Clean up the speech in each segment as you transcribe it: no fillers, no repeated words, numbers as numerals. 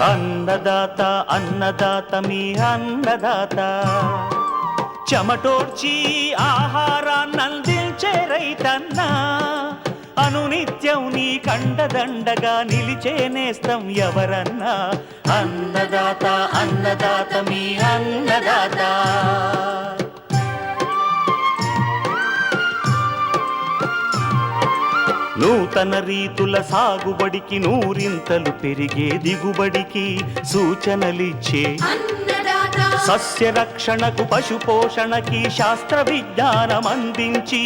అన్నదాత అన్నదాత మీ అన్నదాత, చెమటోడ్చి ఆహారాన్నందించే రైతన్నా, అనునిత్యం నీ కండదండగా నిలిచే నేస్తం ఎవరన్నా. అన్నదాత అన్నదాత మీ అన్నదాత. నూతన రీతుల సాగుబడికి, నూరింతలు పెరిగే దిగుబడికి సూచనలిచ్చే సస్య రక్షణకు, పశు పోషణకి శాస్త్ర విజ్ఞానం అందించి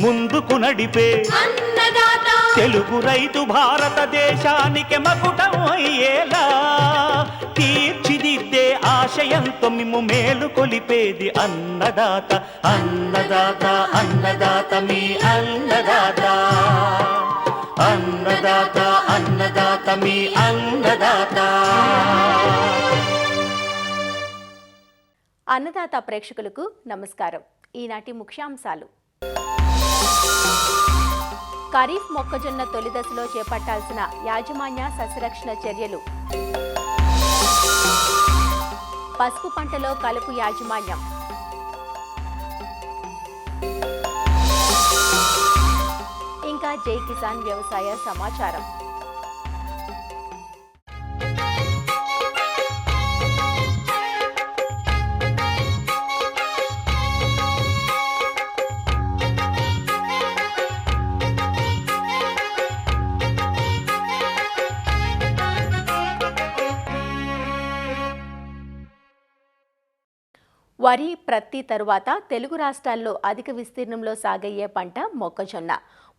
ముందుకు నడిపే తెలుగు రైతు భారతదేశానికి మకుటం అయ్యేలా తీర్చిదిద్దే ఆశయంతో మిమ్ము మేలు కొలిపేది అన్నదాత. అన్నదాత అన్నదాత మీ అన్నదాత. అన్నదాత అన్నదాత మీ అన్నదాత. అన్నదాత ప్రేక్షకులకు నమస్కారం. ఈనాటి ముఖ్యాంశాలు: ఖరీఫ్ మొక్కజొన్న తొలి దశలో చేపట్టాల్సిన యాజమాన్య సస్యరక్షణ చర్యలు, పసుపు పంటలో కలుపు యాజమాన్యం, ఇంకా జై కిసాన్ వ్యవసాయ సమాచారం. వరి, ప్రత్తి తరువాత తెలుగు రాష్ట్రాల్లో అధిక విస్తీర్ణంలో సాగయ్యే పంట మొక్కజొన్న.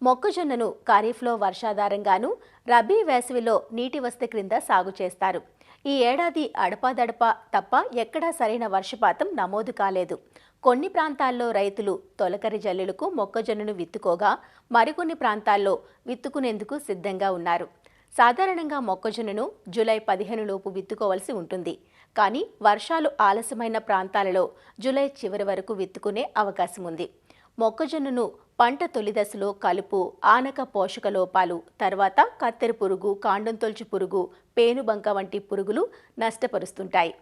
మొక్కజొన్నను ఖరీఫ్లో వర్షాధారంగాను, రబీ వేసవిలో నీటి వసతి క్రింద సాగు చేస్తారు. ఈ ఏడాది అడపాదడపా తప్ప ఎక్కడా సరైన వర్షపాతం నమోదు కాలేదు. కొన్ని ప్రాంతాల్లో రైతులు తొలకరి జల్లులకు మొక్కజొన్నను విత్తుకోగా, మరికొన్ని ప్రాంతాల్లో విత్తుకునేందుకు సిద్ధంగా ఉన్నారు. సాధారణంగా మొక్కజొన్నను జూలై 15 లోపు విత్తుకోవలసి ఉంటుంది. కానీ వర్షాలు ఆలస్యమైన ప్రాంతాలలో జూలై చివరి వరకు విత్తుకునే అవకాశం ఉంది. మొక్కజొన్నను పంట తొలి దశలో కలుపు, ఆనక పోషక లోపాలు, తర్వాత కత్తెర పురుగు, కాండం తొలచు పురుగు, పేనుబంక వంటి పురుగులు నష్టపరుస్తుంటాయి.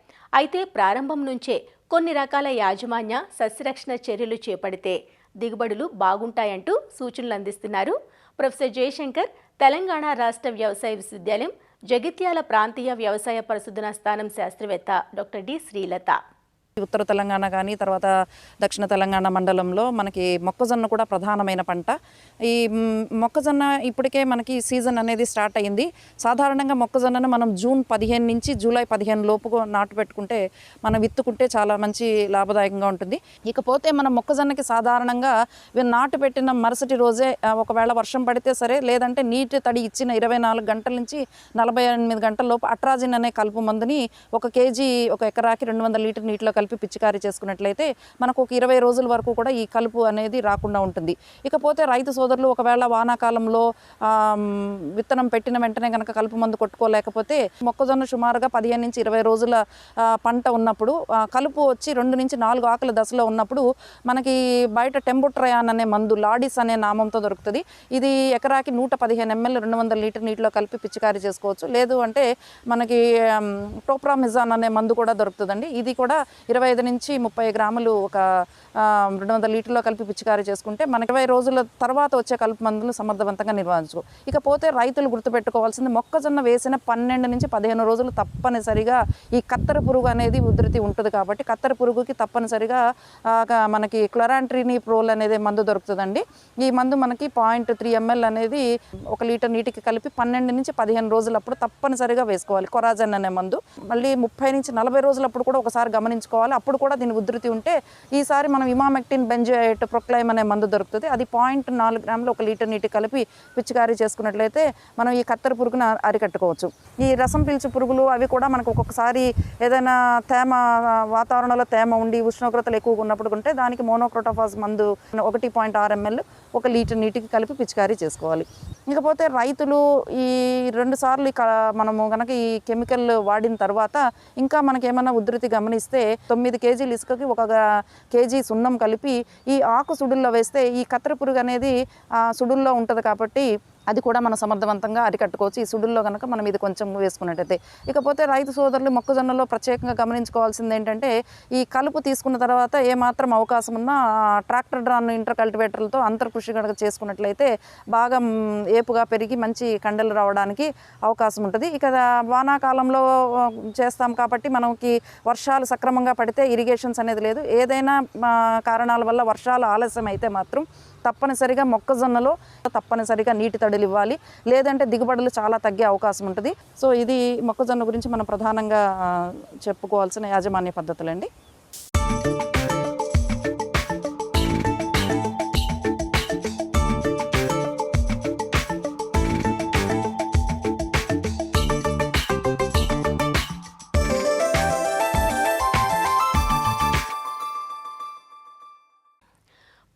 అయితే ప్రారంభం నుంచే కొన్ని రకాల యాజమాన్య సస్యరక్షణ చర్యలు చేపడితే దిగుబడులు బాగుంటాయంటూ సూచనలు అందిస్తున్నారు ప్రొఫెసర్ జయశంకర్, తెలంగాణ రాష్ట్ర వ్యవసాయ విశ్వవిద్యాలయం జగిత్యాల ప్రాంతీయ వ్యవసాయ పరిశోధనా స్థానం శాస్త్రవేత్త డాక్టర్ డి శ్రీలత. ఉత్తర తెలంగాణ కానీ తర్వాత దక్షిణ తెలంగాణ మండలంలో మనకి మొక్కజొన్న కూడా ప్రధానమైన పంట. ఈ మొక్కజొన్న ఇప్పటికే మనకి సీజన్ అనేది స్టార్ట్ అయ్యింది. సాధారణంగా మొక్కజొన్నను మనం జూన్ 15 నుంచి జూలై 15 లోపు నాటు పెట్టుకుంటే, మనం విత్తుకుంటే చాలా మంచి లాభదాయకంగా ఉంటుంది. ఇకపోతే మనం మొక్కజొన్నకి సాధారణంగా నాటు పెట్టిన మరుసటి రోజే ఒకవేళ వర్షం పడితే సరే, లేదంటే నీటి తడి ఇచ్చిన 24 గంటల నుంచి 48 గంటల లోపు అట్రాజిన్ అనే కలుపు మందుని 1 కేజీ ఒక ఎకరాకి 200 లీటర్ నీటిలో కలిపి పిచికారీ చేసుకున్నట్లయితే మనకు ఒక 20 రోజుల వరకు కూడా ఈ కలుపు అనేది రాకుండా ఉంటుంది. ఇకపోతే రైతు సోదరులు ఒకవేళ వానాకాలంలో విత్తనం పెట్టిన వెంటనే కనుక కలుపు మందు కొట్టుకోలేకపోతే, మొక్కజొన్న సుమారుగా 15 నుంచి 20 రోజుల పంట ఉన్నప్పుడు, కలుపు వచ్చి 2 నుంచి 4 ఆకుల దశలో ఉన్నప్పుడు మనకి బయట టెంబుట్రయాన్ అనే మందు, లాడిస్ అనే నామంతో దొరుకుతుంది. ఇది ఎకరాకి 115 ml 200 లీటర్ నీటిలో కలిపి పిచికారీ చేసుకోవచ్చు. లేదు అంటే మనకి టోప్రామిజాన్ అనే మందు కూడా దొరుకుతుందండి. ఇది కూడా 25 నుంచి 30 గ్రాములు ఒక 200 లీటర్లో కలిపి పిచికారీ చేసుకుంటే మనకి 20 రోజుల తర్వాత వచ్చే కలుపు మందులు సమర్థవంతంగా నిర్వహించుకో. ఇకపోతే రైతులు గుర్తుపెట్టుకోవాల్సింది, మొక్కజొన్న వేసిన 12 నుంచి 15 రోజులు తప్పనిసరిగా ఈ కత్తెర పురుగు అనేది ఉధృతి ఉంటుంది. కాబట్టి కత్తెర పురుగుకి తప్పనిసరిగా మనకి క్లోరాంట్రినిప్రోల్ అనేది మందు దొరుకుతుందండి. ఈ మందు మనకి 0.3 ml అనేది 1 లీటర్ నీటికి కలిపి 12 నుంచి 15 రోజులప్పుడు తప్పనిసరిగా వేసుకోవాలి. కొరాజన్ అనే మందు మళ్ళీ 30 నుంచి 40 రోజులప్పుడు కూడా ఒకసారి గమనించుకోవాలి. అప్పుడు కూడా దీని ఉధృతి ఉంటే ఈసారి మనం ఇమామెక్టిన్ బెంజోయేట్ ప్రొక్లైమ్ అనే మందు దొరుకుతుంది. అది 0.4 గ్రాములు 1 లీటర్ నీటి కలిపి పిచికారీ చేసుకున్నట్లయితే మనం ఈ కత్తెర పురుగును అరికట్టుకోవచ్చు. ఈ రసం పీల్చు పురుగులు అవి కూడా మనకు ఒక్కొక్కసారి ఏదైనా తేమ, వాతావరణంలో తేమ ఉండి ఉష్ణోగ్రతలు ఎక్కువగా ఉన్నప్పుడు ఉంటే దానికి మోనోక్రోటోఫాస్ మందు 1.6 ml 1 లీటర్ నీటికి కలిపి పిచికారీ చేసుకోవాలి. ఇకపోతే రైతులు ఈ 2 సార్లు మనము కనుక ఈ కెమికల్ వాడిన తర్వాత ఇంకా మనకేమైనా ఉధృతి గమనిస్తే 9 కేజీలు ఇసుకకి 1 కేజీ సున్నం కలిపి ఈ ఆకు సుడుల్లో వేస్తే ఈ కత్తెర పురుగు అనేది సుడుల్లో ఉంటుంది. కాబట్టి అది కూడా మనం సమర్థవంతంగా అరికట్టుకోవచ్చు ఈ సుడుల్లో కనుక మనం ఇది కొంచెం వేసుకున్నట్టయితే. ఇకపోతే రైతు సోదరులు మొక్కజొన్నలో ప్రత్యేకంగా గమనించుకోవాల్సింది ఏంటంటే ఈ కలుపు తీసుకున్న తర్వాత ఏమాత్రం అవకాశం ఉన్నా ట్రాక్టర్ డ్రాన్ ఇంటర్ కల్టివేటర్లతో అంతర్కృషి కనుక చేసుకున్నట్లయితే బాగా ఏపుగా పెరిగి మంచి కండలు రావడానికి అవకాశం ఉంటుంది. ఇక వానాకాలంలో చేస్తాం కాబట్టి మనకి వర్షాలు సక్రమంగా పడితే ఇరిగేషన్స్ అనేది లేదు. ఏదైనా కారణాల వల్ల వర్షాలు ఆలస్యం అయితే మాత్రం తప్పనిసరిగా మొక్కజొన్నలో తప్పనిసరిగా నీటి తడులు ఇవ్వాలి, లేదంటే దిగుబడులు చాలా తగ్గే అవకాశం ఉంటుంది. సో ఇది మొక్కజొన్న గురించి మనం ప్రధానంగా చెప్పుకోవాల్సిన యాజమాన్య పద్ధతులండి.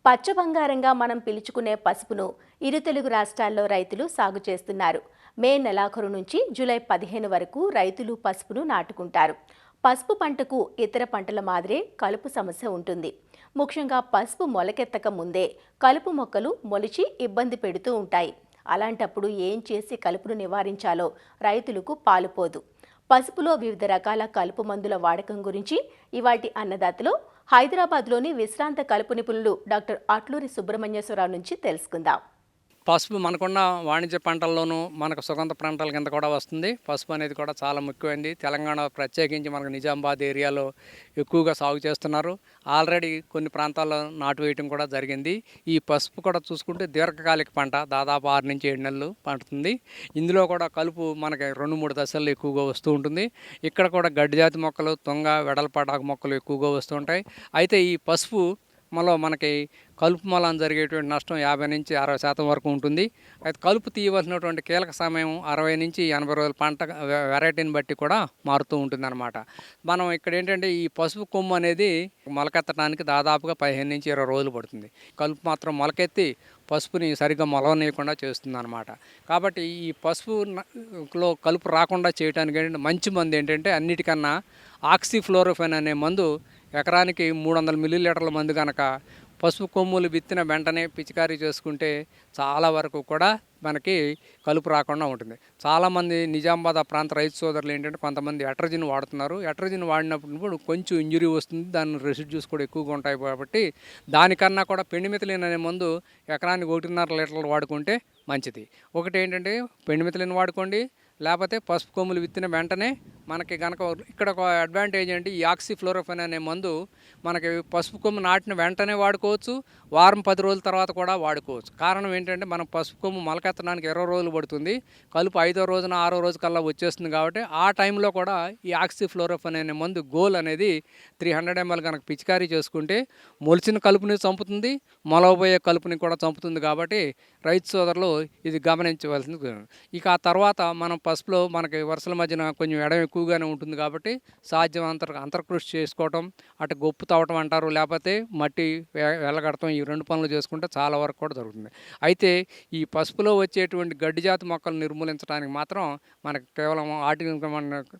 పచ్చ బంగారంగా మనం పిలుచుకునే పసుపును ఇరు తెలుగు రాష్ట్రాల్లో రైతులు సాగు చేస్తున్నారు. మే నెలాఖరు నుంచి జూలై 15 వరకు రైతులు పసుపును నాటుకుంటారు. పసుపు పంటకు ఇతర పంటల మాదిరే కలుపు సమస్య ఉంటుంది. ముఖ్యంగా పసుపు మొలకెత్తక ముందే కలుపు మొక్కలు మొలిచి ఇబ్బంది పెడుతూ ఉంటాయి. అలాంటప్పుడు ఏం చేసి కలుపును నివారించాలో రైతులకు పాలుపోదు. పసుపులో వివిధ రకాల కలుపు మందుల వాడకం గురించి ఇవాల్టి అన్నదాతలో హైదరాబాద్లోని విశ్రాంత కలుపు నిపుణులు డాక్టర్ అట్లూరి సుబ్రహ్మణ్యేశ్వరరావు నుంచి తెలుసుకుందాం. పసుపు మనకున్న వాణిజ్య పంటల్లోనూ మనకు సుగంధ పంటల కింద కూడా వస్తుంది. పసుపు అనేది కూడా చాలా ముఖ్యమైనది. తెలంగాణ ప్రత్యేకించి మనకు నిజామాబాద్ ఏరియాలో ఎక్కువగా సాగు చేస్తున్నారు. ఆల్రెడీ కొన్ని ప్రాంతాల్లో నాటు వేయటం కూడా జరిగింది. ఈ పసుపు కూడా చూసుకుంటే దీర్ఘకాలిక పంట, దాదాపు 6 నుంచి 7 నెలలు పండుతుంది. ఇందులో కూడా కలుపు మనకి 2-3 దశల్లో ఎక్కువగా వస్తూ ఉంటుంది. ఇక్కడ కూడా గడ్డి జాతి మొక్కలు, తుంగ, వెడల్పాటాకు మొక్కలు ఎక్కువగా వస్తూ ఉంటాయి. అయితే ఈ పసుపు మనకి కలుపు మూలాన జరిగేటువంటి నష్టం 50 నుంచి 60% వరకు ఉంటుంది. అయితే కలుపు తీయవలసినటువంటి కీలక సమయం 60 నుంచి 80 రోజుల పంట వెరైటీని బట్టి కూడా మారుతూ ఉంటుంది అన్నమాట. మనం ఇక్కడ ఏంటంటే ఈ పసుపు కొమ్ము అనేది మొలకెత్తడానికి దాదాపుగా 15 నుంచి 20 రోజులు పడుతుంది. కలుపు మాత్రం మొలకెత్తి పసుపుని సరిగ్గా మొలవనీయకుండా చేస్తుంది అన్నమాట. కాబట్టి ఈ పసుపులో కలుపు రాకుండా చేయడానికి ఏంటంటే మంచి మందు ఏంటంటే అన్నిటికన్నా ఆక్సిఫ్లోరోఫెన్ అనే మందు ఎకరానికి 300 మిల్లీలీటర్ల మందు కనుక పసుపు కొమ్ములు విత్తిన వెంటనే పిచికారీ చేసుకుంటే చాలా వరకు కూడా మనకి కలుపు రాకుండా ఉంటుంది. చాలామంది నిజామాబాద్ ఆ ప్రాంత రైతు సోదరులు ఏంటంటే కొంతమంది ఎట్రజిన్ వాడుతున్నారు. ఎట్రజిన్ వాడినప్పుడు కొంచెం ఇంజురీ వస్తుంది, దాని రెసిడ్యూస్ కూడా ఎక్కువగా ఉంటాయి. కాబట్టి దానికన్నా కూడా పెండిమిథిలిన్ అనే మందు ఎకరానికి 1.5 లీటర్లు వాడుకుంటే మంచిది. ఒకటి ఏంటంటే పెండిమిథిలిన్ వాడుకోండి, లేకపోతే పసుపు కొమ్ములు విత్తిన వెంటనే మనకి కనుక ఇక్కడ ఒక అడ్వాంటేజ్ ఏంటి, ఈ ఆక్సిఫ్లోరోఫెన్ అనే మందు మనకి పసుపు కొమ్ము నాటిన వెంటనే వాడుకోవచ్చు, వారం 10 రోజుల తర్వాత కూడా వాడుకోవచ్చు. కారణం ఏంటంటే మనం పసుపు కొమ్ము మొలకెత్తడానికి 20 రోజులు పడుతుంది, కలుపు 5వ రోజున 6వ రోజు కల్లా వచ్చేస్తుంది. కాబట్టి ఆ టైంలో కూడా ఈ ఆక్సిఫ్లోరోఫెన్ అనే మందు గోల్ అనేది 300 ml కనుక పిచికారీ చేసుకుంటే మొలిచిన కలుపుని చంపుతుంది, మొలవబోయే కలుపుని కూడా చంపుతుంది. కాబట్టి రైతు సోదరులు ఇది గమనించవలసింది. ఇక ఆ తర్వాత మనం పసుపులో మనకి వరుసల మధ్యన కొంచెం ఎడం ఎక్కువగానే ఉంటుంది. కాబట్టి సాధ్యం అంతర్కృషి చేసుకోవటం, అటు గొప్పు తవ్వటం అంటారు, లేకపోతే మట్టి వెళ్ళగడటం, ఈ 2 పనులు చేసుకుంటే చాలా వరకు కూడా జరుగుతుంది. అయితే ఈ పసుపులో వచ్చేటువంటి గడ్డి జాతి మొక్కలు నిర్మూలించడానికి మాత్రం మనకు కేవలం వాటిని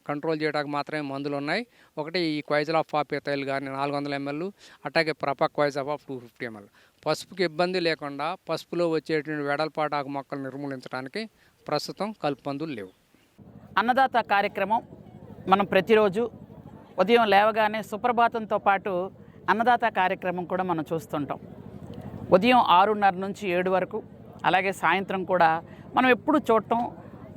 కంట్రోల్ చేయడానికి మాత్రమే మందులు ఉన్నాయి. ఒకటి ఈ క్వైజలాఫ్ ఆపితైల్ కానీ 400 ml, అట్లాగే ప్రపాక్ క్వైజాఫ్ 250 ml. పసుపుకి ఇబ్బంది లేకుండా పసుపులో వచ్చేటువంటి వెడల్పాటాకు మొక్కలు నిర్మూలించడానికి ప్రస్తుతం కలుపు మందులు లేవు. అన్నదాత కార్యక్రమం మనం ప్రతిరోజు ఉదయం లేవగానే సుప్రభాతంతో పాటు అన్నదాత కార్యక్రమం కూడా మనం చూస్తుంటాం. ఉదయం 6:30 నుంచి 7 వరకు, అలాగే సాయంత్రం కూడా మనం ఎప్పుడు చూడటం.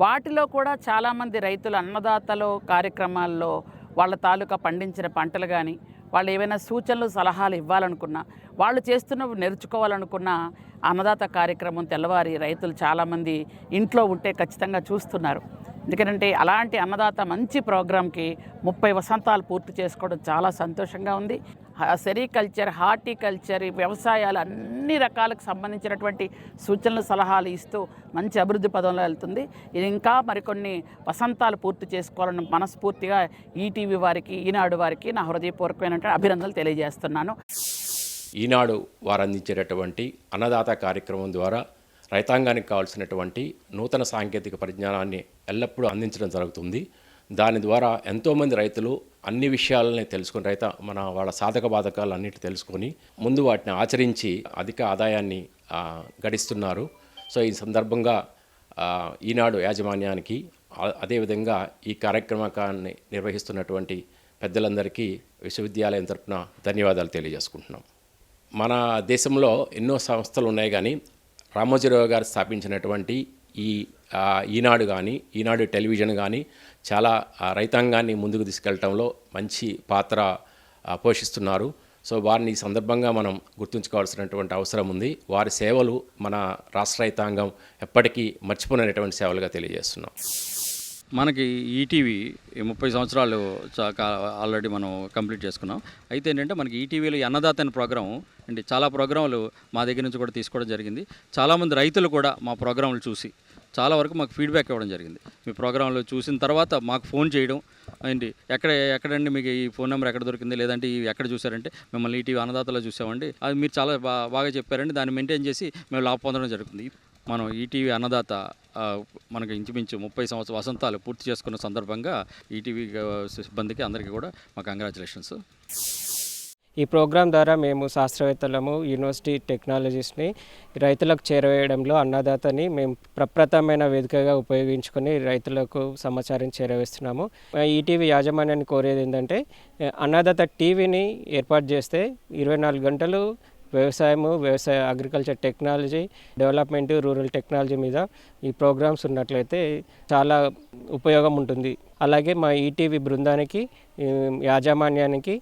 వాటిలో కూడా చాలామంది రైతులు అన్నదాతలో కార్యక్రమాల్లో వాళ్ళ తాలూకా పండించిన పంటలు కానీ, వాళ్ళు ఏవైనా సూచనలు సలహాలు ఇవ్వాలనుకున్నా, వాళ్ళు చేస్తున్నవి నేర్చుకోవాలనుకున్న అన్నదాత కార్యక్రమం తెల్లవారి రైతులు చాలామంది ఇంట్లో ఉంటే ఖచ్చితంగా చూస్తున్నారు. ఎందుకంటే అలాంటి అన్నదాత మంచి ప్రోగ్రాంకి 30 వసంతాలు పూర్తి చేసుకోవడం చాలా సంతోషంగా ఉంది. సెరికల్చర్, హార్టికల్చర్, వ్యవసాయాలు అన్ని రకాలకు సంబంధించినటువంటి సూచనలు సలహాలు ఇస్తూ మంచి అభివృద్ధి పదంలో వెళ్తుంది. ఇది ఇంకా మరికొన్ని వసంతాలు పూర్తి చేసుకోవాలని మనస్ఫూర్తిగా ఈటీవీ వారికి, ఈనాడు వారికి నా హృదయపూర్వకమైనటువంటి అభినందనలు తెలియజేస్తున్నాను. ఈనాడు వారు అందించేటటువంటి అన్నదాత కార్యక్రమం ద్వారా రైతాంగానికి కావాల్సినటువంటి నూతన సాంకేతిక పరిజ్ఞానాన్ని ఎల్లప్పుడూ అందించడం జరుగుతుంది. దాని ద్వారా ఎంతోమంది రైతులు అన్ని విషయాలని తెలుసుకొని వాళ్ళ సాధక బాధకాలు అన్నిటి తెలుసుకొని ముందు వాటిని ఆచరించి అధిక ఆదాయాన్ని గడిస్తున్నారు. సో ఈ సందర్భంగా ఈనాడు యాజమాన్యానికి అదేవిధంగా ఈ కార్యక్రమాన్ని నిర్వహిస్తున్నటువంటి పెద్దలందరికీ విశ్వవిద్యాలయం తరపున ధన్యవాదాలు తెలియజేసుకుంటున్నాం. మన దేశంలో ఎన్నో సంస్థలు ఉన్నాయి, కానీ రామోజీరావు గారు స్థాపించినటువంటి ఈనాడు కానీ, ఈనాడు టెలివిజన్ కానీ చాలా రైతాంగాన్ని ముందుకు తీసుకెళ్లడంలో మంచి పాత్ర పోషిస్తున్నారు. సో వారిని ఈ సందర్భంగా మనం గుర్తుంచుకోవాల్సినటువంటి అవసరం ఉంది. వారి సేవలు మన రాష్ట్ర రైతాంగం ఎప్పటికీ మర్చిపోలేనటువంటి సేవలుగా తెలియజేస్తున్నాం. మనకి ఈటీవీ 30 సంవత్సరాలు ఆల్రెడీ మనం కంప్లీట్ చేసుకున్నాం. అయితే ఏంటంటే మనకి ఈటీవీలో అన్నదాత అనే ప్రోగ్రాం అంటే చాలా ప్రోగ్రాములు మా దగ్గర నుంచి కూడా తీసుకోవడం జరిగింది. చాలామంది రైతులు కూడా మా ప్రోగ్రాములు చూసి చాలా వరకు మాకు ఫీడ్బ్యాక్ ఇవ్వడం జరిగింది. మీ ప్రోగ్రాంలో చూసిన తర్వాత మాకు ఫోన్ చేయడం ఏంటి ఎక్కడండి మీకు ఈ ఫోన్ నెంబర్ ఎక్కడ దొరికింది, లేదంటే ఎక్కడ చూసారంటే మిమ్మల్ని ఈటీవీ అన్నదాతలో చూసామండి, అది మీరు చాలా బాగా చెప్పారండి, దాన్ని మెయింటైన్ చేసి మేము లాభ పొందడం జరుగుతుంది. మనం ఈటీవీ అన్నదాత మనకు ఇంచుమించు 30 వసంతాలు పూర్తి చేసుకున్న సందర్భంగా ఈటీవీ సిబ్బందికి అందరికీ కూడా మా కంగ్రాచులేషన్స్. ఈ ప్రోగ్రాం ద్వారా మేము శాస్త్రవేత్తలము, యూనివర్సిటీ టెక్నాలజీస్ని రైతులకు చేరవేయడంలో అన్నదాతని మేము ప్రప్రథమైన వేదికగా ఉపయోగించుకొని రైతులకు సమాచారం చేరవేస్తున్నాము. ఈటీవీ యాజమాన్యాన్ని కోరేది ఏంటంటే అన్నదాత టీవీని ఏర్పాటు చేస్తే 24 గంటలు వ్యవసాయ agriculture technology development, rural technology మీద ఈ ప్రోగ్రామ్స్ ఉన్నట్లయితే చాలా ఉపయోగం ఉంటుంది. అలాగే మా ఈటీవీ బృందానికి, యాజమాన్యానికి,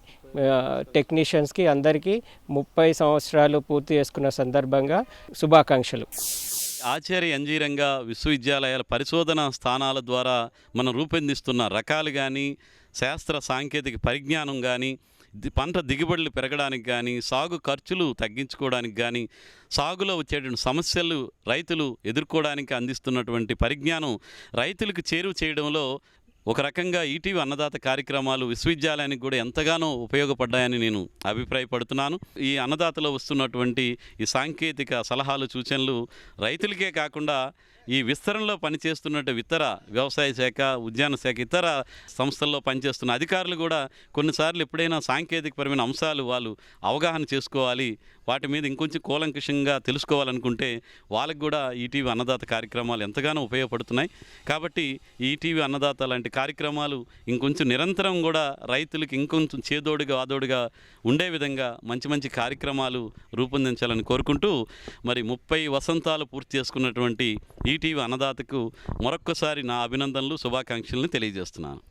టెక్నీషియన్స్కి అందరికీ 30 సంవత్సరాలు పూర్తి చేసుకున్న సందర్భంగా శుభాకాంక్షలు. ఆచార్య ఎన్జీ రంగా విశ్వవిద్యాలయాల పరిశోధన స్థానాల ద్వారా మనం రూపొందిస్తున్న రకాలు కానీ, శాస్త్ర సాంకేతిక పరిజ్ఞానం కానీ, పంట దిగుబడులు పెరగడానికి కానీ, సాగు ఖర్చులు తగ్గించుకోవడానికి కానీ, సాగులో వచ్చేటువంటి సమస్యలు రైతులు ఎదుర్కోవడానికి అందిస్తున్నటువంటి పరిజ్ఞానం రైతులకు చేరువ చేయడంలో ఒక రకంగా ఈటీవీ అన్నదాత కార్యక్రమాలు విశ్వవిద్యాలయానికి కూడా ఎంతగానో ఉపయోగపడ్డాయని నేను అభిప్రాయపడుతున్నాను. ఈ అన్నదాతలో వస్తున్నటువంటి ఈ సాంకేతిక సలహాలు, సూచనలు రైతులకే కాకుండా ఈ విస్తరణలో పనిచేస్తున్నట్టు ఇతర వ్యవసాయ శాఖ, ఉద్యాన శాఖ, ఇతర సంస్థల్లో పనిచేస్తున్న అధికారులు కూడా కొన్నిసార్లు ఎప్పుడైనా సాంకేతికపరమైన అంశాలు వాళ్ళు అవగాహన చేసుకోవాలి, వాటి మీద ఇంకొంచెం కూలంకషంగా తెలుసుకోవాలనుకుంటే వాళ్ళకి కూడా ఈటీవీ అన్నదాత కార్యక్రమాలు ఎంతగానో ఉపయోగపడుతున్నాయి. కాబట్టి ఈటీవీ అన్నదాత లాంటి కార్యక్రమాలు ఇంకొంచెం నిరంతరం కూడా రైతులకి ఇంకొంచెం చేదోడుగా ఆదోడుగా ఉండే విధంగా మంచి మంచి కార్యక్రమాలు రూపొందించాలని కోరుకుంటూ, మరి 30 వసంతాలు పూర్తి చేసుకున్నటువంటి ఈటీవీ అన్నదాతకు మరొక్కసారి నా అభినందనలు, శుభాకాంక్షలను తెలియజేస్తున్నాను.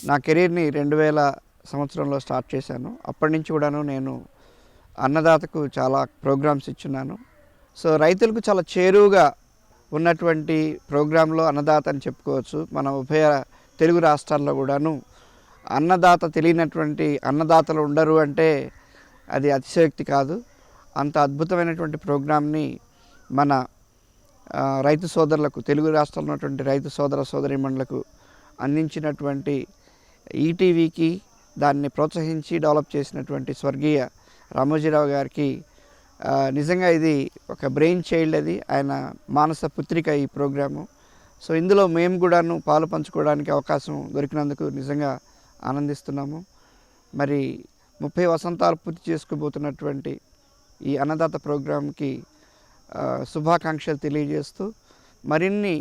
నా కెరీర్ని 2000 సంవత్సరంలో స్టార్ట్ చేశాను. అప్పటి నుంచి కూడాను నేను అన్నదాతకు చాలా ప్రోగ్రామ్స్ ఇచ్చున్నాను. సో రైతులకు చాలా చేరువుగా ఉన్నటువంటి ప్రోగ్రాంలో అన్నదాత అని చెప్పుకోవచ్చు. మన ఉభయ తెలుగు రాష్ట్రాల్లో కూడాను అన్నదాత తెలియనటువంటి అన్నదాతలు ఉండరు అంటే అది అతిశయోక్తి కాదు. అంత అద్భుతమైనటువంటి ప్రోగ్రామ్ని మన రైతు సోదరులకు, తెలుగు రాష్ట్రాల్లో ఉన్నటువంటి రైతు సోదరీమణులకు అందించినటువంటి ఈటీవీకి, దాన్ని ప్రోత్సహించి డెవలప్ చేసినటువంటి స్వర్గీయ రామోజీరావు గారికి నిజంగా ఇది ఒక బ్రెయిన్ చైల్డ్. అది ఆయన మానస పుత్రిక ఈ ప్రోగ్రాము. సో ఇందులో మేము కూడాను పాలు పంచుకోవడానికి అవకాశం దొరికినందుకు నిజంగా ఆనందిస్తున్నాము. మరి 30 వసంతాలు పూర్తి చేసుకోబోతున్నటువంటి ఈ అన్నదాత ప్రోగ్రాంకి శుభాకాంక్షలు తెలియజేస్తూ మరిన్ని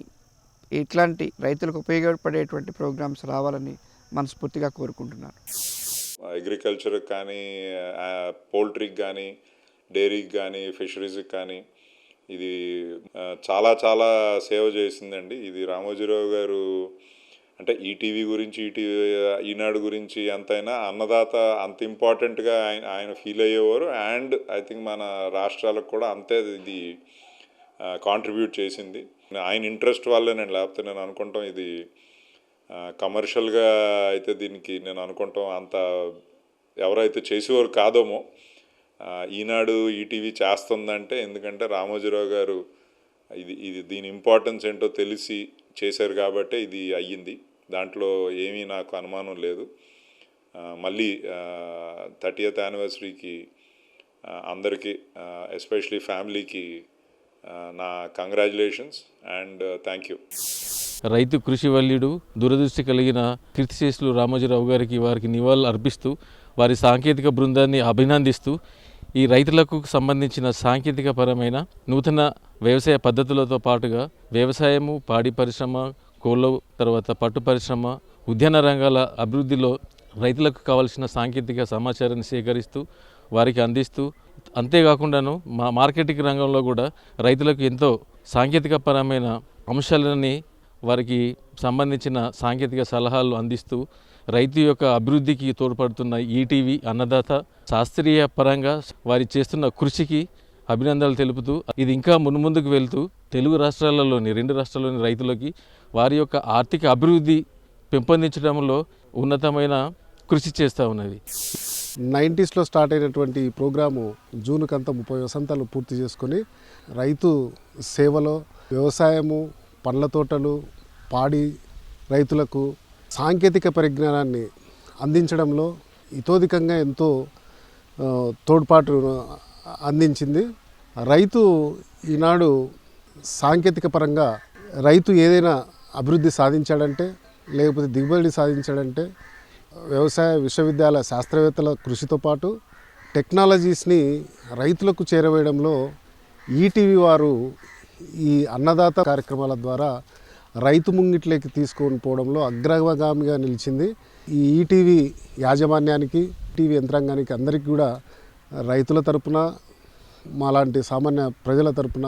ఇట్లాంటి రైతులకు ఉపయోగపడేటువంటి ప్రోగ్రామ్స్ రావాలని మనస్ఫూర్తిగా కోరుకుంటున్నాను. అగ్రికల్చర్కి కానీ, పౌల్ట్రీకి కానీ, డైరీకి కానీ, ఫిషరీస్కి కానీ ఇది చాలా చాలా సేవ చేసిందండి. ఇది రామోజీరావు గారు అంటే ఈటీవీ గురించి, ఈనాడు గురించి ఎంతైనా అన్నదాత అంత ఇంపార్టెంట్గా ఆయన ఫీల్ అయ్యేవారు. అండ్ ఐ థింక్ మన రాష్ట్రాలకు కూడా అంతే ఇది కాంట్రిబ్యూట్ చేసింది. ఆయన ఇంట్రెస్ట్ వల్లేనండి, లేకపోతే నేను అనుకుంటాం ఇది కమర్షియల్గా అయితే దీనికి నేను అనుకుంటాం అంత ఎవరైతే చేసేవారు కాదేమో. ఈనాడు ఈటీవీ చేస్తుందంటే ఎందుకంటే రామోజీరావు గారు దీని ఇంపార్టెన్స్ ఏంటో తెలిసి చేశారు కాబట్టి ఇది అయ్యింది. దాంట్లో ఏమీ నాకు అనుమానం లేదు. మళ్ళీ 30th యానివర్సరీకి అందరికీ, ఎస్పెషలీ ఫ్యామిలీకి నా కంగ్రాచులేషన్స్ అండ్ థ్యాంక్ యూ. రైతు కృషి వల్యుడు, దురదృష్టి కలిగిన కీర్తిశేషులు రామోజీరావు గారికి వారికి నివాళులు అర్పిస్తూ వారి సాంకేతిక బృందాన్ని అభినందిస్తూ ఈ రైతులకు సంబంధించిన సాంకేతిక పరమైన నూతన వ్యవసాయ పద్ధతులతో పాటుగా వ్యవసాయము, పాడి పరిశ్రమ, కోళ్ళ తర్వాత పట్టు పరిశ్రమ, ఉద్యాన రంగాల అభివృద్ధిలో రైతులకు కావాల్సిన సాంకేతిక సమాచారాన్ని సేకరిస్తూ వారికి అందిస్తూ, అంతేకాకుండాను మార్కెటింగ్ రంగంలో కూడా రైతులకు ఎంతో సాంకేతిక పరమైన అంశాలని వారికి సంబంధించిన సాంకేతిక సలహాలు అందిస్తూ రైతు యొక్క అభివృద్ధికి తోడ్పడుతున్న ఈటీవీ అన్నదాత శాస్త్రీయ పరంగా వారి చేస్తున్న కృషికి అభినందనలు తెలుపుతూ ఇది ఇంకా మున్ముందుకు వెళ్తూ తెలుగు రాష్ట్రాలలోని 2 రాష్ట్రాల్లోని రైతులకి వారి యొక్క ఆర్థిక అభివృద్ధి పెంపొందించడంలో ఉన్నతమైన కృషి చేస్తూ ఉన్నది. 90స్లో స్టార్ట్ అయినటువంటి ఈ ప్రోగ్రాము జూన్కంతా 30 వసంతాలు పూర్తి చేసుకొని రైతు సేవలో వ్యవసాయము, పండ్ల తోటలు, పాడి రైతులకు సాంకేతిక పరిజ్ఞానాన్ని అందించడంలో ఇతోధికంగా ఎంతో తోడ్పాటు అందించింది. రైతు ఈనాడు సాంకేతిక పరంగా రైతు ఏదైనా అభివృద్ధి సాధించాడంటే, లేకపోతే దిగుబడి సాధించాడంటే వ్యవసాయ విశ్వవిద్యాలయ శాస్త్రవేత్తల కృషితో పాటు టెక్నాలజీస్ని రైతులకు చేరవేయడంలో ఈటీవీ వారు ఈ అన్నదాత కార్యక్రమాల ద్వారా రైతు ముంగిట్లోకి తీసుకొని పోవడంలో అగ్రగామిగా నిలిచింది. ఈ ఈటీవీ యాజమాన్యానికి, టీవీ యంత్రాంగానికి అందరికీ కూడా రైతుల తరపున, మాలాంటి సామాన్య ప్రజల తరపున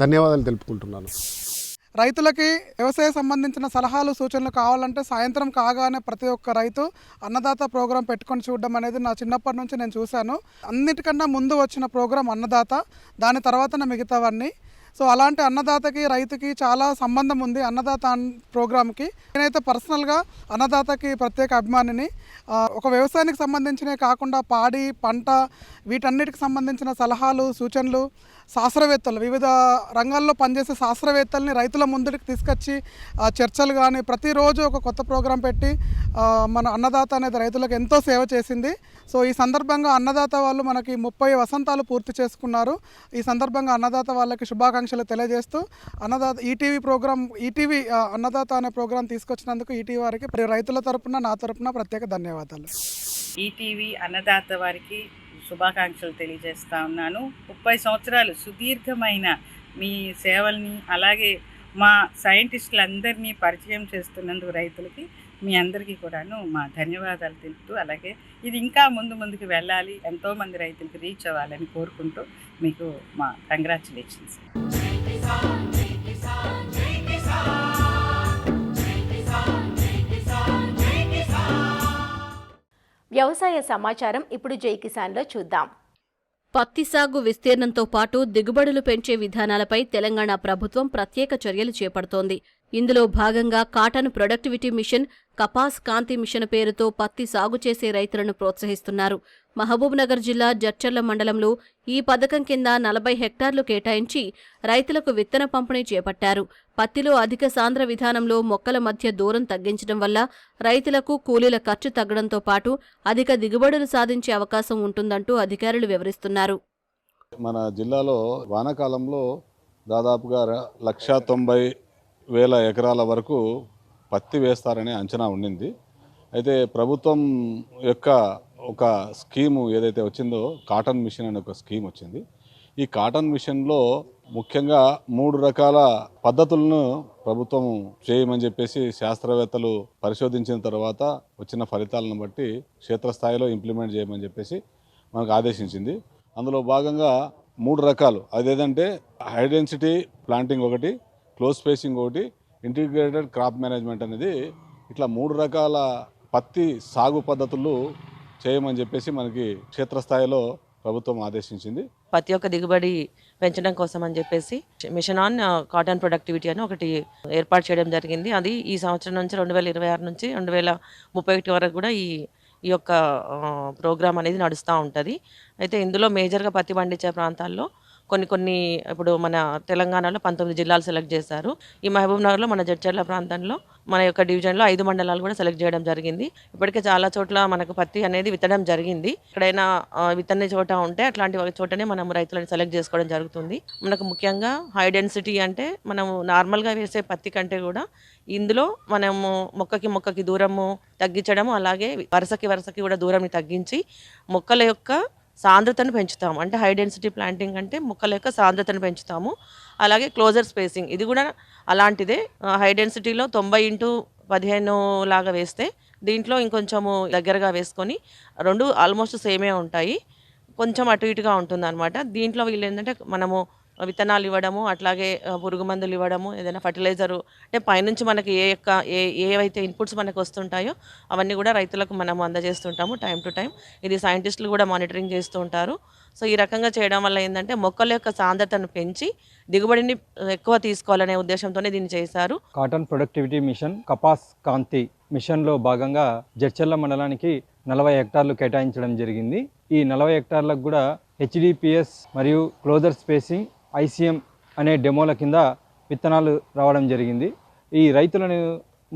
ధన్యవాదాలు తెలుపుకుంటున్నాను. రైతులకి వ్యవసాయ సంబంధించిన సలహాలు, సూచనలు కావాలంటే సాయంత్రం కాగానే ప్రతి ఒక్క రైతు అన్నదాత ప్రోగ్రాం పెట్టుకొని చూడడం అనేది నా చిన్నప్పటి నుంచి నేను చూశాను. అన్నిటికన్నా ముందు వచ్చిన ప్రోగ్రాం అన్నదాత, దాని తర్వాతనే మిగతావన్నీ. సో అలాంటి అన్నదాతకి రైతుకి చాలా సంబంధం ఉంది. అన్నదాత ప్రోగ్రామ్కి నేనైతే పర్సనల్గా అన్నదాతకి ప్రత్యేక అభిమానిని. ఒక వ్యవసాయానికి సంబంధించినవి కాకుండా పాడి, పంట, వీటన్నిటికి సంబంధించిన సలహాలు, సూచనలు శాస్త్రవేత్తలు, వివిధ రంగాల్లో పనిచేసే శాస్త్రవేత్తల్ని రైతుల ముందుకు తీసుకొచ్చి చర్చలు కానీ ప్రతిరోజు ఒక కొత్త ప్రోగ్రాం పెట్టి మన అన్నదాత అనేది రైతులకు ఎంతో సేవ చేసింది. సో ఈ సందర్భంగా అన్నదాత వాళ్ళు మనకి 30 వసంతాలు పూర్తి చేసుకున్నారు. ఈ సందర్భంగా అన్నదాత వాళ్ళకి శుభాకాంక్షలు తెలియజేస్తూ ఈటీవీ అన్నదాత అనే ప్రోగ్రాం తీసుకొచ్చినందుకు ఈటీవీ వారికి రైతుల తరపున, నా తరపున ప్రత్యేక ధన్యవాదాలు. ఈటీవీ అన్నదాత వారికి శుభాకాంక్షలు తెలియజేస్తా ఉన్నాను. 30 సంవత్సరాలు సుదీర్ఘమైన మీ సేవల్ని, అలాగే మా సైంటిస్టులందరినీ పరిచయం చేస్తున్నందుకు రైతులకి మీ అందరికీ కూడాను మా ధన్యవాదాలు తెలుపుతూ, అలాగే ఇది ఇంకా ముందుకు వెళ్ళాలి, ఎంతోమంది రైతులకి రీచ్ అవ్వాలని కోరుకుంటూ మీకు మా కంగ్రాచులేషన్స్. వ్యవసాయ సమాచారం ఇప్పుడు జై కిసాన్లో చూద్దాం. పత్తి సాగు విస్తీర్ణంతో పాటు దిగుబడులు పెంచే విధానాలపై తెలంగాణ ప్రభుత్వం ప్రత్యేక చర్యలు చేపడుతోంది. ఇందులో భాగంగా కాటన్ ప్రొడక్టివిటీ మిషన్, కపాస్ కాంతి మిషన్ పేరుతో పత్తి సాగు చేసే రైతులను ప్రోత్సహిస్తున్నారు. మహబూబ్నగర్ జిల్లా జడ్చర్ల మండలంలో ఈ పథకం కింద 40 హెక్టార్లు కేటాయించి రైతులకు విత్తన పంపిణీ చేపట్టారు. పత్తిలో అధిక సాంద్ర విధానంలో మొక్కల మధ్య దూరం తగ్గించడం వల్ల రైతులకు కూలీల ఖర్చు తగ్గడంతో పాటు అధిక దిగుబడులు సాధించే అవకాశం ఉంటుందంటూ అధికారులు వివరిస్తున్నారు. మన జిల్లాలో వానాకాలంలో దాదాపుగా 190,000 ఎకరాల వరకు పత్తి వేస్తారనే అంచనా ఉండింది. అయితే ప్రభుత్వం యొక్క ఒక స్కీము ఏదైతే వచ్చిందో, కాటన్ మిషన్ అనే ఒక స్కీమ్ వచ్చింది. ఈ కాటన్ మిషన్లో ముఖ్యంగా 3 రకాల పద్ధతులను ప్రభుత్వం చేయమని చెప్పేసి శాస్త్రవేత్తలు పరిశోధించిన తర్వాత వచ్చిన ఫలితాలను బట్టి క్షేత్రస్థాయిలో ఇంప్లిమెంట్ చేయమని చెప్పేసి మనకు ఆదేశించింది. అందులో భాగంగా 3 రకాలు, అదేంటంటే హై డెన్సిటీ ప్లాంటింగ్ ఒకటి, క్లోజ్ స్పేసింగ్ ఒకటి, ఇంటిగ్రేటెడ్ క్రాప్ మేనేజ్మెంట్ అనేది, ఇట్లా 3 రకాల పత్తి సాగు పద్ధతులు చేయమని చెప్పేసి మనకి క్షేత్రస్థాయిలో ప్రభుత్వం ఆదేశించింది. పత్తి యొక్క దిగుబడి పెంచడం కోసం అని చెప్పేసి మిషన్ ఆన్ కాటన్ ప్రొడక్టివిటీ అని ఒకటి ఏర్పాటు చేయడం జరిగింది. అది ఈ సంవత్సరం నుంచి 2026 నుంచి 2031 వరకు కూడా ఈ యొక్క ప్రోగ్రామ్ అనేది నడుస్తూ ఉంటుంది. అయితే ఇందులో మేజర్గా పత్తి పండించే ప్రాంతాల్లో కొన్ని ఇప్పుడు మన తెలంగాణలో 19 జిల్లాలు సెలెక్ట్ చేశారు. ఈ మహబూబ్నగర్లో మన జడ్చర్ల ప్రాంతంలో మన యొక్క డివిజన్లో 5 మండలాలు కూడా సెలెక్ట్ చేయడం జరిగింది. ఇప్పటికే చాలా చోట్ల మనకు పత్తి అనేది విత్తడం జరిగింది. ఎక్కడైనా విత్తనే చోట ఉంటే అట్లాంటి చోటనే మనం రైతులను సెలెక్ట్ చేసుకోవడం జరుగుతుంది. మనకు ముఖ్యంగా హై డెన్సిటీ అంటే మనము నార్మల్గా వేసే పత్తి కంటే కూడా ఇందులో మనము మొక్కకి దూరము తగ్గించడము, అలాగే వరుసకి కూడా దూరాన్ని తగ్గించి మొక్కల యొక్క సాంద్రతను పెంచుతాము. అంటే హై డెన్సిటీ ప్లాంటింగ్ అంటే మొక్కల యొక్క సాంద్రతను పెంచుతాము. అలాగే క్లోజర్ స్పేసింగ్ ఇది కూడా అలాంటిదే. హై డెన్సిటీలో 90x15 లాగా వేస్తే దీంట్లో ఇంకొంచెము దగ్గరగా వేసుకొని 2 ఆల్మోస్ట్ సేమే ఉంటాయి, కొంచెం అటు ఇటుగా ఉంటుందన్నమాట. దీంట్లో వీళ్ళు ఏంటంటే మనము విత్తనాలు ఇవ్వడము, అట్లాగే పురుగు మందులు ఇవ్వడము, ఏదైనా ఫర్టిలైజరు అంటే పైనుంచి మనకి ఏవైతే ఇన్పుట్స్ మనకు వస్తుంటాయో అవన్నీ కూడా రైతులకు మనము అందజేస్తుంటాము టైం టు టైం. ఇది సైంటిస్టులు కూడా మానిటరింగ్ చేస్తూ ఉంటారు. సో ఈ రకంగా చేయడం వల్ల ఏంటంటే మొక్కల యొక్క సాంద్రతను పెంచి దిగుబడిని ఎక్కువ తీసుకోవాలనే ఉద్దేశంతోనే దీన్ని చేశారు. కాటన్ ప్రొడక్టివిటీ మిషన్ కపాస్ కాంతి మిషన్లో భాగంగా జడ్చర్ల మండలానికి 40 హెక్టార్లు కేటాయించడం జరిగింది. ఈ 40 హెక్టార్లకు కూడా HDPS మరియు క్లోజర్ స్పేసింగ్ ICM అనే డెమోల కింద విత్తనాలు రావడం జరిగింది. ఈ రైతులను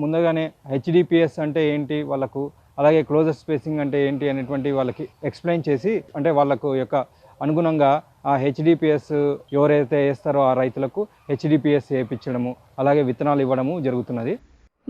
ముందుగానే HDPS అంటే ఏంటి వాళ్ళకు, అలాగే క్లోజర్ స్పేసింగ్ అంటే ఏంటి అనేటువంటి వాళ్ళకి ఎక్స్ప్లెయిన్ చేసి, అంటే వాళ్ళకు యొక్క అనుగుణంగా ఆ HDPS ఎవరైతే వేస్తారో ఆ రైతులకు HDPS వేయించడము, అలాగే విత్తనాలు ఇవ్వడము జరుగుతున్నది.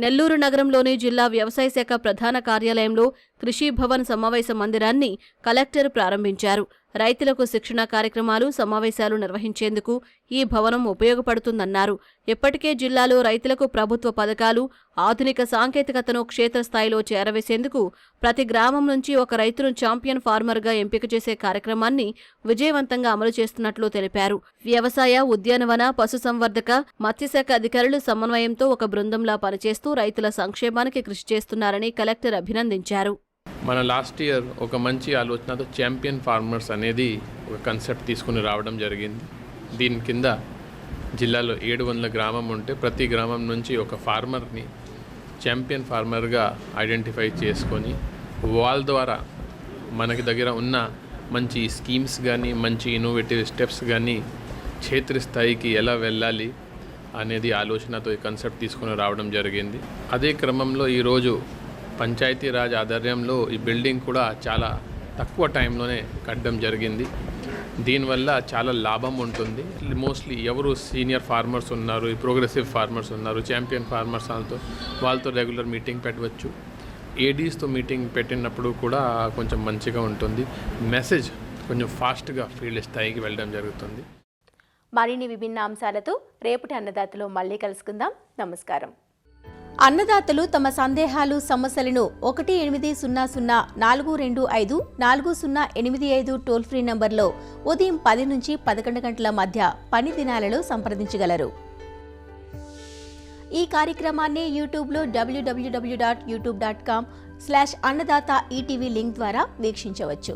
నెల్లూరు నగరంలోని జిల్లా వ్యవసాయ శాఖ ప్రధాన కార్యాలయంలో కృషి భవన్ సమావేశ మందిరాన్ని కలెక్టర్ ప్రారంభించారు. రైతులకు శిక్షణ కార్యక్రమాలు, సమావేశాలు నిర్వహించేందుకు ఈ భవనం ఉపయోగపడుతుందన్నారు. ఇప్పటికే జిల్లాలో రైతులకు ప్రభుత్వ పథకాలు, ఆధునిక సాంకేతికతను క్షేత్రస్థాయిలో చేరవేసేందుకు ప్రతి గ్రామం నుంచి ఒక రైతును ఛాంపియన్ ఫార్మర్గా ఎంపిక చేసే కార్యక్రమాన్ని విజయవంతంగా అమలు చేస్తున్నట్లు తెలిపారు. వ్యవసాయ, ఉద్యానవన, పశుసంవర్ధక, మత్స్యశాఖ అధికారులు సమన్వయంతో ఒక బృందంలా పనిచేస్తూ రైతుల సంక్షేమానికి కృషి చేస్తున్నారని కలెక్టర్ అభినందించారు. మన లాస్ట్ ఇయర్ ఒక మంచి ఆలోచనతో ఛాంపియన్ ఫార్మర్స్ అనేది ఒక కాన్సెప్ట్ తీసుకుని రావడం జరిగింది. దీని కింద జిల్లాలో 700 గ్రామం ఉంటే ప్రతి గ్రామం నుంచి ఒక ఫార్మర్ని ఛాంపియన్ ఫార్మర్గా ఐడెంటిఫై చేసుకొని వాళ్ళ ద్వారా మనకి దగ్గర ఉన్న మంచి స్కీమ్స్ కానీ, మంచి ఇన్నోవేటివ్ స్టెప్స్ కానీ క్షేత్రస్థాయికి ఎలా వెళ్ళాలి అనేది ఆలోచనతో ఈ కాన్సెప్ట్ తీసుకుని రావడం జరిగింది. అదే క్రమంలో ఈరోజు పంచాయతీరాజ్ ఆధ్వర్యంలో ఈ బిల్డింగ్ కూడా చాలా తక్కువ టైంలోనే కట్టడం జరిగింది. దీనివల్ల చాలా లాభం ఉంటుంది. మోస్ట్లీ ఎవరు సీనియర్ ఫార్మర్స్ ఉన్నారు, ఈ ప్రోగ్రెసివ్ ఫార్మర్స్ ఉన్నారు, ఛాంపియన్ ఫార్మర్స్ వాళ్ళతో రెగ్యులర్ మీటింగ్ పెట్టవచ్చు. ఏడీస్తో మీటింగ్ పెట్టినప్పుడు కూడా కొంచెం మంచిగా ఉంటుంది. మెసేజ్ కొంచెం ఫాస్ట్గా ఫీల్డ్ స్థాయికి వెళ్ళడం జరుగుతుంది. మరిన్ని విభిన్న అంశాలతో రేపటి అన్నదాతలో మళ్ళీ కలుసుకుందాం. నమస్కారం. అన్నదాతలు తమ సందేహాలు, సమస్యలను 18004254085 టోల్ ఫ్రీ నంబర్లో ఉదయం 10 నుంచి 11 గంటల మధ్య పని దినాలలో సంప్రదించగలరు. ఈ కార్యక్రమాన్ని యూట్యూబ్లో www.youtube.com/annadaata ETV లింక్ ద్వారా వీక్షించవచ్చు.